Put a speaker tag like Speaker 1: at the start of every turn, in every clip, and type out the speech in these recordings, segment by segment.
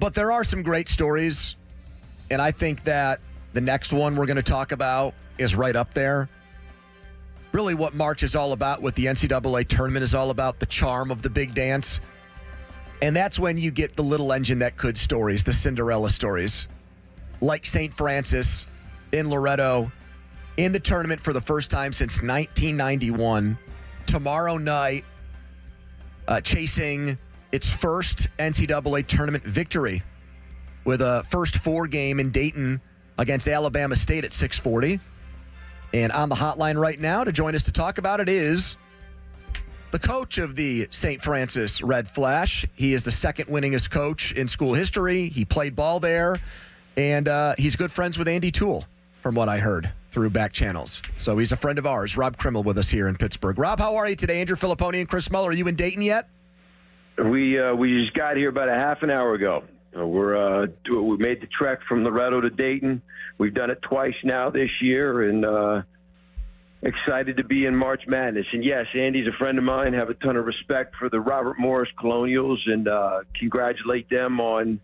Speaker 1: But there are some great stories, and I think that the next one we're going to talk about is right up there. Really what March is all about, what the NCAA tournament is all about, the charm of the big dance. And that's when you get the little engine that could stories, the Cinderella stories. Like St. Francis in Loretto in the tournament for the first time since 1991. Tomorrow night, chasing its first NCAA tournament victory with a first 4 game in Dayton against Alabama State at 6:40. And on the hotline right now to join us to talk about it is the coach of the St. Francis Red Flash. He is the second winningest coach in school history. He played ball there, and he's good friends with Andy Toole, from what I heard through back channels. So he's a friend of ours. Rob Krimmel with us here in Pittsburgh. Rob, how are you today? Andrew Filipponi and Chris Muller. Are you in Dayton yet?
Speaker 2: We just got here about a half an hour ago. We made the trek from Loretto to Dayton. We've done it twice now this year, and excited to be in March Madness. And yes, Andy's a friend of mine. Have a ton of respect for the Robert Morris Colonials, and congratulate them on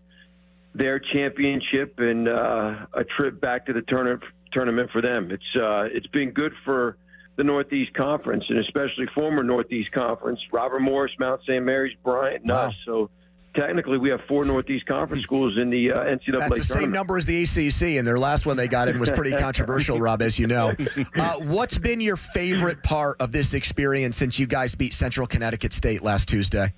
Speaker 2: their championship and a trip back to the tournament for them. It's been good for the Northeast Conference, and especially former Northeast Conference, Robert Morris, Mount St. Mary's, Bryant, and us. So technically we have 4 Northeast Conference schools in the NCAA tournament.
Speaker 1: That's the same number as the ACC, and their last one they got in was pretty controversial, Rob, as you know. What's been your favorite part of this experience since you guys beat Central Connecticut State last Tuesday?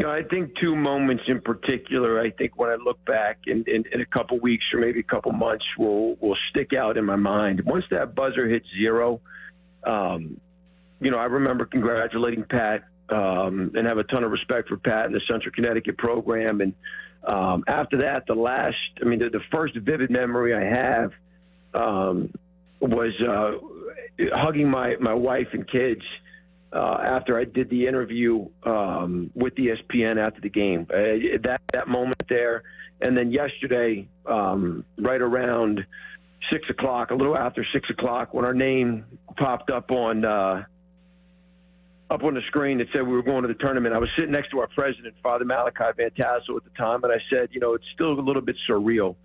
Speaker 2: I think 2 moments in particular, I think when I look back in a couple weeks or maybe a couple months will stick out in my mind. Once that buzzer hit 0, I remember congratulating Pat and have a ton of respect for Pat and the Central Connecticut program. And after that, the first vivid memory I have was hugging my wife and kids after I did the interview with ESPN after the game. That moment there. And then yesterday, right around 6 o'clock, a little after 6 o'clock, when our name popped up on the screen that said we were going to the tournament, I was sitting next to our president, Father Malachi Van Tassel, at the time, and I said, it's still a little bit surreal.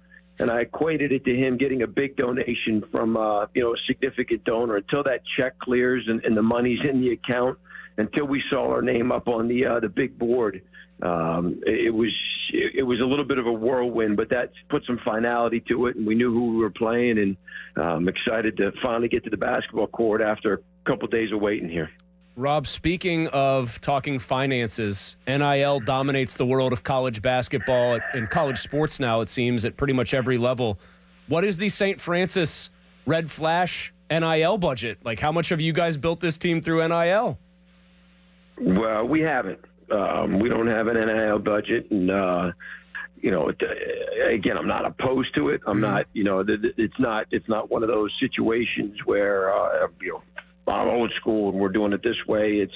Speaker 2: And I equated it to him getting a big donation from, a significant donor. Until that check clears and the money's in the account, until we saw our name up on the big board, it was a little bit of a whirlwind, but that put some finality to it, and we knew who we were playing, and I'm excited to finally get to the basketball court after a couple days of waiting here.
Speaker 3: Rob, speaking of talking finances, NIL dominates the world of college basketball and college sports now, it seems, at pretty much every level. What is the St. Francis Red Flash NIL budget? Like, how much have you guys built this team through NIL?
Speaker 2: Well, we haven't. We don't have an NIL budget, and again, I'm not opposed to it. I'm not. It's not one of those situations where I'm old school and we're doing it this way. It's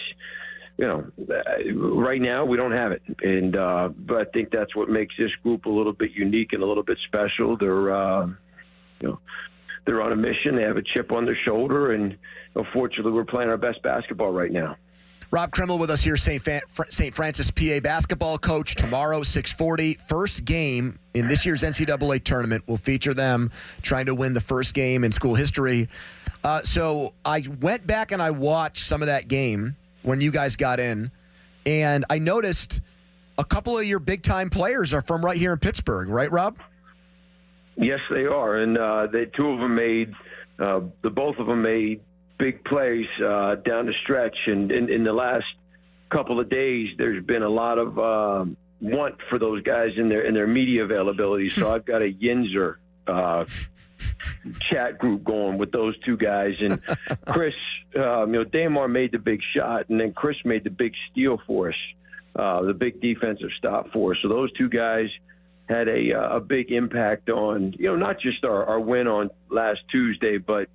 Speaker 2: right now we don't have it, and but I think that's what makes this group a little bit unique and a little bit special. They're on a mission. They have a chip on their shoulder, and unfortunately, we're playing our best basketball right now.
Speaker 1: Rob Krimmel with us here, St. Francis PA basketball coach. Tomorrow, 6:40. First game in this year's NCAA tournament will feature them trying to win the first game in school history. So I went back and I watched some of that game when you guys got in, and I noticed a couple of your big-time players are from right here in Pittsburgh. Right, Rob?
Speaker 2: Yes, they are, and both of them made big plays down the stretch, and in the last couple of days, there's been a lot of want for those guys in their media availability. So I've got a Yinzer chat group going with those 2 guys, and Chris, Damar made the big shot, and then Chris made the big steal for us, the big defensive stop for us. So those 2 guys had a big impact on not just our win on last Tuesday, but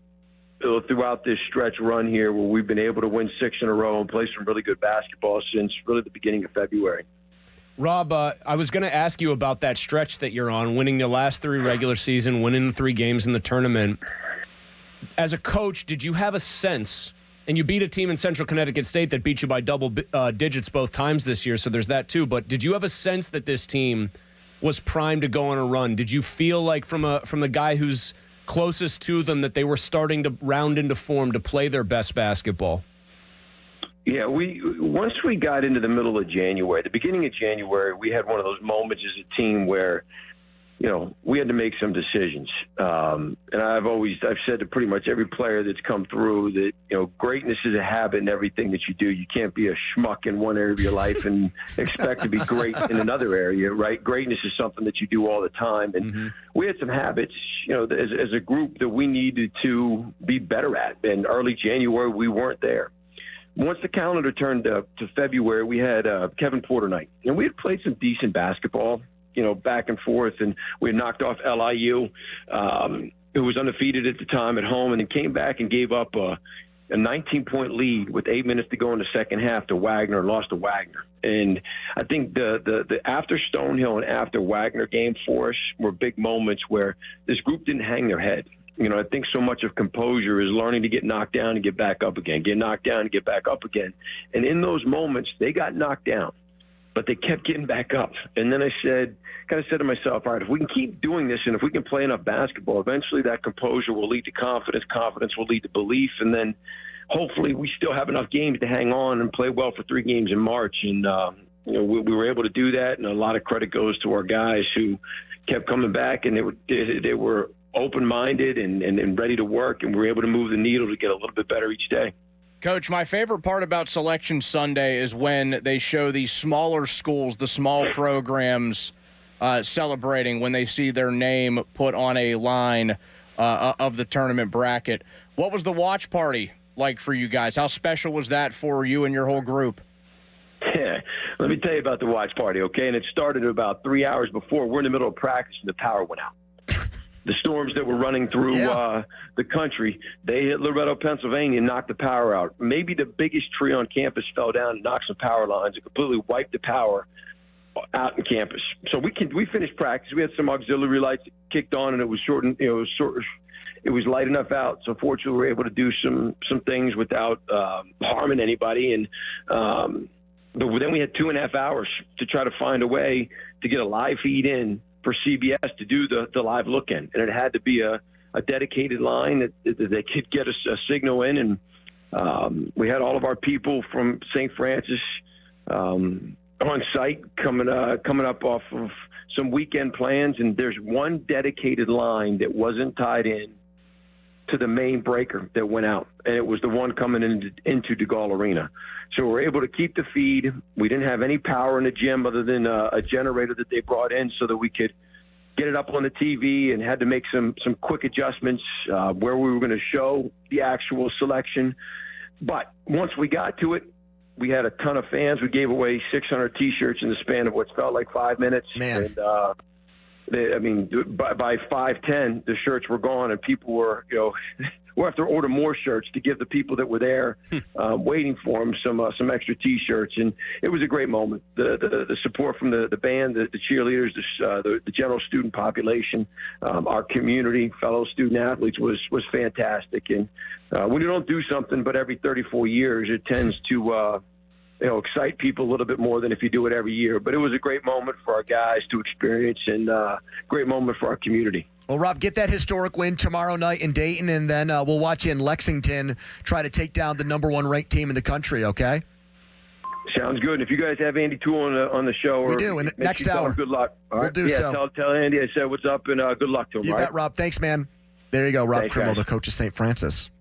Speaker 2: throughout this stretch run here where we've been able to win 6 in a row and play some really good basketball since really the beginning of February.
Speaker 3: Rob, I was going to ask you about that stretch that you're on, winning the last 3 regular season, winning the 3 games in the tournament. As a coach, did you have a sense, and you beat a team in Central Connecticut State that beat you by double digits both times this year, so there's that too, but did you have a sense that this team was primed to go on a run? Did you feel like from the guy who's closest to them that they were starting to round into form to play their best basketball?
Speaker 2: Yeah, once we got into the middle of January, the beginning of January, we had one of those moments as a team where, we had to make some decisions. And I've said to pretty much every player that's come through that, greatness is a habit in everything that you do. You can't be a schmuck in one area of your life and expect to be great in another area, right? Greatness is something that you do all the time. And we had some habits, as a group that we needed to be better at. And early January, we weren't there. Once the calendar turned to February, we had Kevin Porter night. And we had played some decent basketball, back and forth. And we had knocked off LIU, who was undefeated at the time at home, and then came back and gave up a 19-point lead with 8 minutes to go in the second half to Wagner and lost to Wagner. And I think the after Stonehill and after Wagner game for us were big moments where this group didn't hang their head. I think so much of composure is learning to get knocked down and get back up again, get knocked down and get back up again. And in those moments, they got knocked down, but they kept getting back up. And then I said to myself, all right, if we can keep doing this and if we can play enough basketball, eventually that composure will lead to confidence. Confidence will lead to belief. And then hopefully we still have enough games to hang on and play well for 3 games in March. And, we were able to do that. And a lot of credit goes to our guys who kept coming back, and they were open-minded and ready to work, and we were able to move the needle to get a little bit better each day.
Speaker 4: Coach, my favorite part about Selection Sunday is when they show these smaller schools, the small programs, celebrating when they see their name put on a line of the tournament bracket. What was the watch party like for you guys? How special was that for you and your whole group?
Speaker 2: Yeah, let me tell you about the watch party, okay? And it started about 3 hours before. We're in the middle of practice, and the power went out. The storms that were running through the country, they hit Loretto, Pennsylvania, and knocked the power out. Maybe the biggest tree on campus fell down and knocked some power lines and completely wiped the power out in campus. So we finished practice. We had some auxiliary lights that kicked on, and it was it was light enough out. So fortunately, we were able to do some things without harming anybody. And but then we had 2.5 hours to try to find a way to get a live feed in for CBS to do the live look-in. And it had to be a dedicated line that they could get a signal in. And we had all of our people from St. Francis on site coming up off of some weekend plans. And there's one dedicated line that wasn't tied in to the main breaker that went out, and it was the one coming into DeGaulle Arena. So we're able to keep the feed. We didn't have any power in the gym other than a generator that they brought in so that we could get it up on the TV, and had to make some quick adjustments where we were going to show the actual selection. But once we got to it, we had a ton of fans. We gave away 600 T-shirts in the span of what felt like 5 minutes.
Speaker 1: Man.
Speaker 2: And by 5:10, the shirts were gone, and people were, we'll have to order more shirts to give the people that were there waiting for them some extra T-shirts. And it was a great moment. The support from the band, the cheerleaders, the general student population, our community, fellow student athletes was fantastic. And when you don't do something but every 34 years, it tends to excite people a little bit more than if you do it every year. But it was a great moment for our guys to experience, and great moment for our community.
Speaker 1: Well, Rob, get that historic win tomorrow night in Dayton, and then we'll watch you in Lexington try to take down the number 1 ranked team in the country, okay?
Speaker 2: Sounds good. And if you guys have Andy Toole on the show,
Speaker 1: we do. And next hour.
Speaker 2: Good luck. All right?
Speaker 1: We'll do so.
Speaker 2: Tell Andy I said what's up, and good luck to him.
Speaker 1: You bet, Rob. Thanks, man. There you go, Rob
Speaker 2: Thanks,
Speaker 1: Krimmel,
Speaker 2: guys.
Speaker 1: the coach of St. Francis.